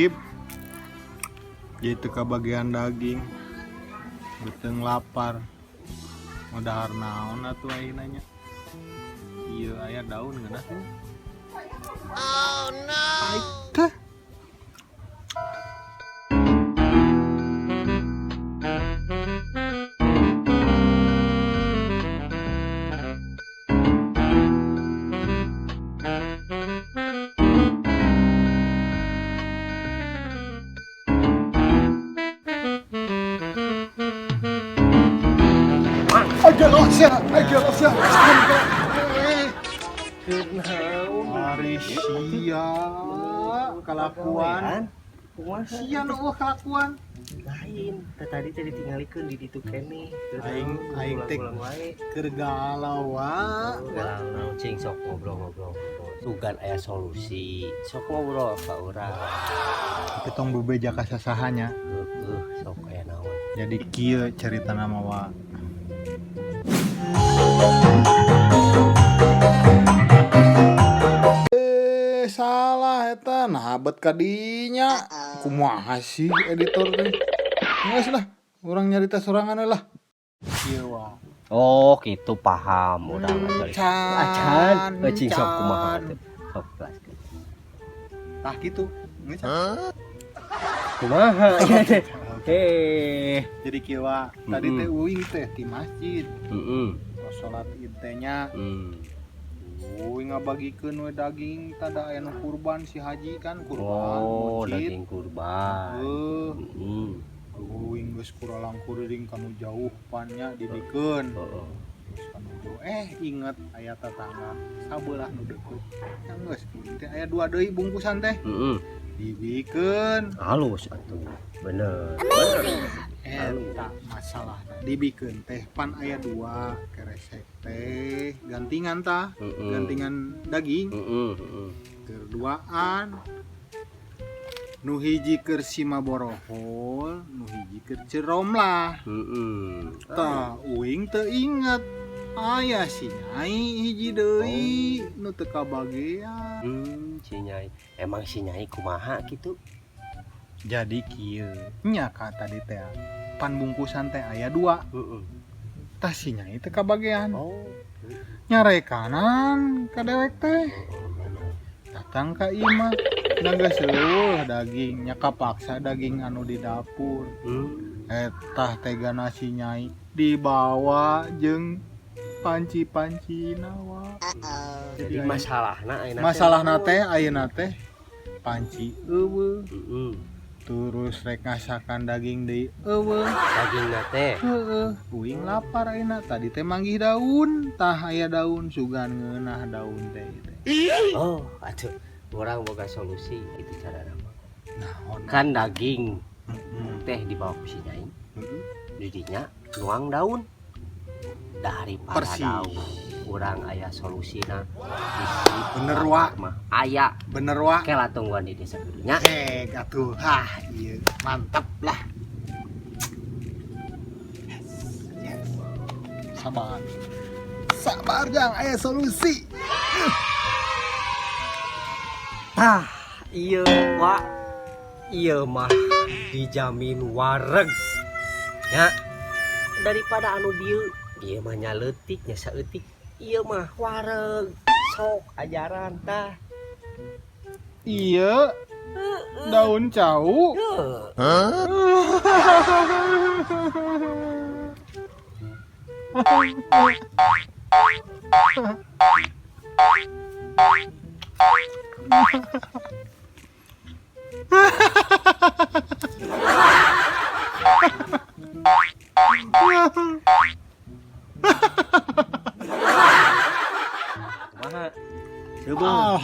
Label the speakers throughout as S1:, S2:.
S1: ngicip jadi kebagian daging beteng lapar modal naon atuh ayeuna nya ieu aya daun geuna tuh. Oh no. Aitah. Aja Hari sia kelakuan. Sia nu kelakuan.
S2: Lain, tadi ditinggalikeun di ditu keneh.
S1: Aing teh keur galau wa.
S2: Galau cing sok ngobrol-ngobrol. Sugan aya solusi. Sok ngobrol ka urang.
S1: Kita bebeja ka sasahanya.
S2: Sok aya naon.
S1: Jadi kieu caritana mah wa. Salah eta nahabet kadinya kumaha sih editor teh geus lah urang nyarita sorangan lah ieu wa.
S2: Oh gitu paham urang
S1: acan
S2: cing sok kumaha teh sok jelaskeun
S1: tah kitu geus
S2: kumaha
S1: jadi kieu wa tadi teh uing teh di masjid salat id teh nya ngabagikeun we daging tada aya nu kurban si haji kan kurban
S2: daging kurban
S1: uing geus kuralang kuring kanu jauh pannya dibikeun terus kanu jauh inget aya tetangga sabelah nu deukeut geus teh aya 2 deui bungkusan teh dibikeun
S2: halus atuh bener
S1: tak masalah dibikeun teh pan aya 2 keresek teh gantingan tah gantingan daging keduaan nu hiji keur sima borohol nu hiji keur cerom lah tah uing teu inget aya si nyai hiji deui nu teu kabagean
S2: si nyai emang si nyai kumaha kitu.
S1: Jadi kieu nya ka tadi teh pan bungkusan teh aya 2 tah si nyai teh kabagean nyarekanan ka dewek teh datang ka imah geus seueuh daging nya kapaksa daging anu di dapur etah tegana si nyai dibawa jeung panci-pancina wa.
S2: Jadi
S1: masalahna teh ayeuna teh panci eueuh terus rek ngasakan daging deui eueuh
S2: dagingna teh
S1: uing lapar ayeuna tadi teh manggih daun tah aya daun sugan ngeunah daun teh
S2: oh atuh urang boga solusi itu cara nama kan daging teh dibawa ku si nyai didinya nuang daun daripada daun urang aya solusina
S1: bener wa
S2: aya
S1: bener wa
S2: kela tungguan di desa kudunya
S1: atuh ieu mantap lah sabar jang aya solusi
S2: ieu wa ieu mah dijamin wareg ya daripada anu dieu mah nyaleutik nya saeutik ieu mah wareg sok ajaran tah
S1: iya daun cau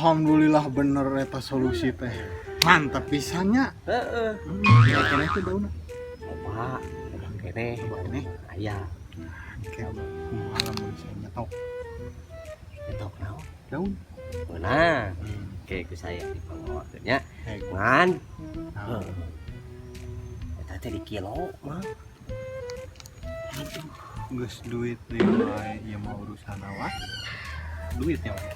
S1: Alhamdulillah bener eta solusi teh mantap pisannya kira-kira itu daun
S2: apa kene aya
S1: kayak malam bisa nyetok
S2: naon
S1: daun
S2: beunang oke ku saya dipangawakeun nya ngan eta teh di kilo mah
S1: geus duit deui bae ieu mah urusan awak duitnya mah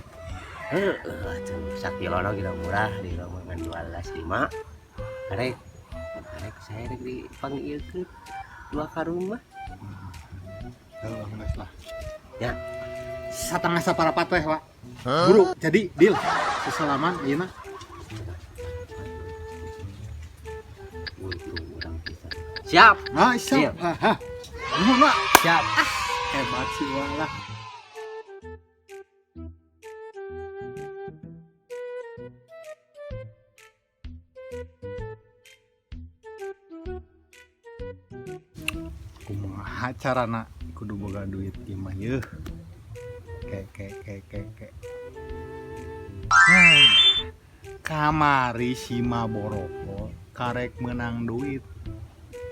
S2: sakilona kita murah di rumah 12.5 Rek saya rek dipanggilkeun dua ka rumah
S1: Heuh, geus lah.
S2: ya.
S1: Satengah saparapat teh, Pak. Buru, jadi deal. Sesalaman ieu mah.
S2: Untung urang pisan. Siap.
S1: Ah,
S2: Deal.
S1: siap. Nuhun, Pak.
S2: Siap.
S1: Hebat sih walah. Kumaha carana kudu boga duit ieu mah yeuh. Ke. Nah, kamari si Maboroko karek menang duit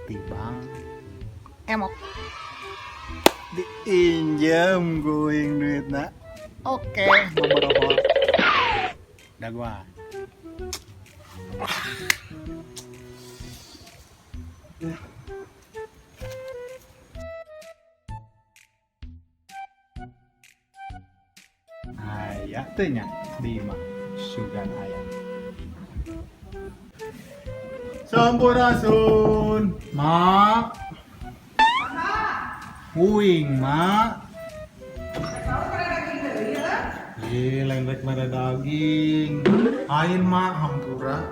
S1: tibang emok diinjem going duitna. Oke, Maboroko dah gua. Aya teh nya di imah sugan aya. Sampurasun, Mak. Uing, Mak. Lain rek mere daging. Ain Mak hampura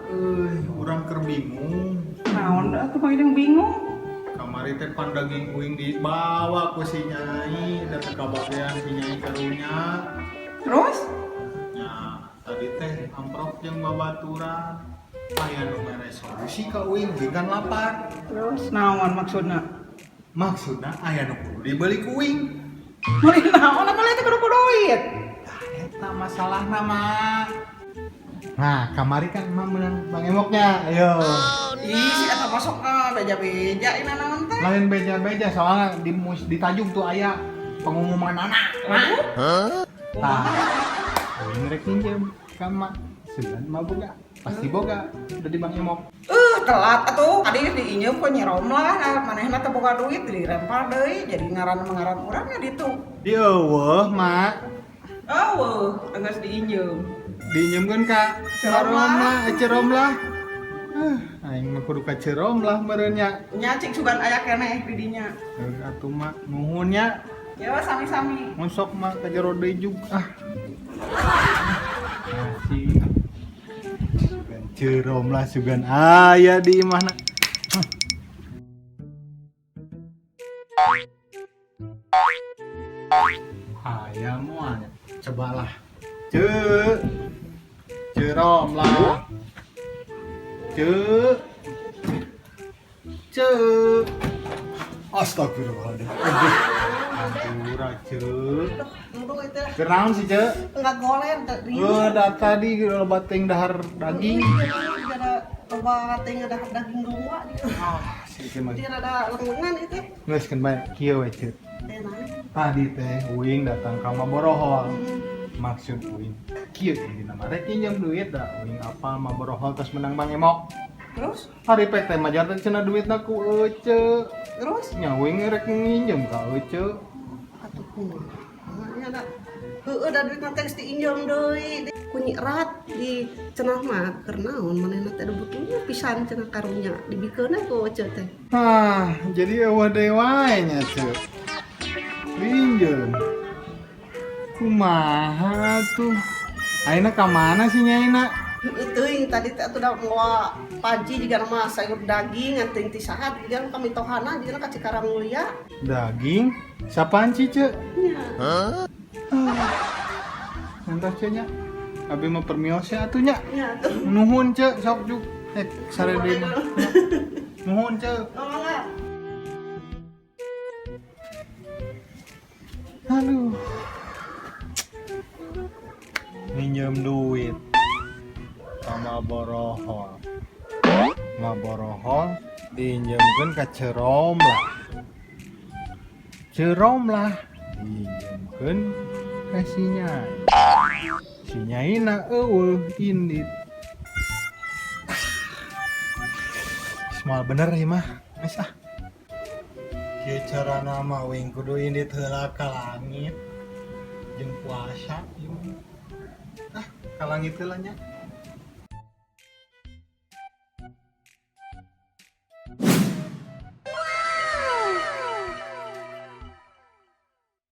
S1: urang keur bingung.
S3: Naon dah tuh yang bingung.
S1: Kamari teh pan daging uing dibawa ku si Nyai, da teu kabagean si Nyai karunya.
S3: Terus?
S1: Ya, tadi teh amprok jeung babaturan. Aya nu mere solusi ka uing kan lapar.
S3: Terus naon maksudna?
S1: Maksudna aya nu kudu dibeli ku uing.
S3: Meuli naon apa itu kudu duit?
S1: Eta masalahna mah. Nah, kamari kan mah menang Bang Emoknya. Ayo.
S3: Ih, si eta masuk beja-beja ini naon teh?
S1: Lain beja-beja soalnya di Tanjung tuh aya pengumuman anak. Nah, uing rek pinjem ka mak. Segan mah boga. Pasti boga. Udah di Bang Emok.
S3: Telat atuh. Tadi diinjem kok nyerom lah. Manehna teh boga duit dirempar deui jadi ngaran urangnya ditu.
S1: Di eueuh, Mak.
S3: Eueuh, geus diinjem.
S1: Diinjemkeun ka cerom lah. Aing mah kudu ka cerom lah meureun nya.
S3: Nya cik sugan aya keneh di dinya.
S1: Atuh Mak, nuhun nya.
S3: Ya sami-sami.
S1: Monsok Mak ka jero deui jug. Si sugan cerom lah sugan aya di imahna. Aya moal. Cobalah. Cerom lah. Astagfirullahaladzim. Ampura,
S3: Nuduh itu
S1: Kenaon sih,
S3: enggak golen tadi.
S1: Tadi bateng dahar daging.
S3: Ada loba teh ada daging domba di.
S1: Sih mah.
S3: Dia ada lengan itu.
S1: Geus kan bae kieu we, Ceu. Tadi teh uing datang ka Maborohol. Maksud uing kieu dina mah rek pinjam duit da uing apal Maborohol tos menang Bang Emok.
S3: Terus?
S1: Hari PT mah janten cenah duitna ku Ece.
S3: Terus?
S1: Nya uing rek nginjem ka Ece.
S3: Atuh kumaha? Ada heueuh da duit teh geus diinjem deui. Kunyi erat di cenah mah keur naon manehna teh ada butuhnya pisan cenah karunya dibikeunna ku Ece teh.
S1: Jadi eueuh deui wae nya Ceu. Pinjem. Kumaha tuh? Ayeuna ka mana sih nyaina?
S3: Teuing tadi teh atuh da mawa panci jiga mah sayur daging ngan teuing ti saha jiga kami tohana jiga ka Cikarang Mulia.
S1: Daging? Sapaan sih, Ceu?
S3: Nya.
S1: Entah Ceu nya. Abi mah permios ya atuh nya.
S3: Nya tuh.
S1: Nuhun Ceu, sok juk. Sare deui mah. Nuhun Ceu. Aduh. Minjem duit sama Maborohol. Maborohol diinjemkeun ka Cerom lah. Cerom lah diinjemkeun ka si Nyai. Si Nyaina eueuh indit. Semal bener ieu mah. Geus kieu carana mah wing kudu indit heula ka langit jeung puasa ieu. Ka langit heula nya.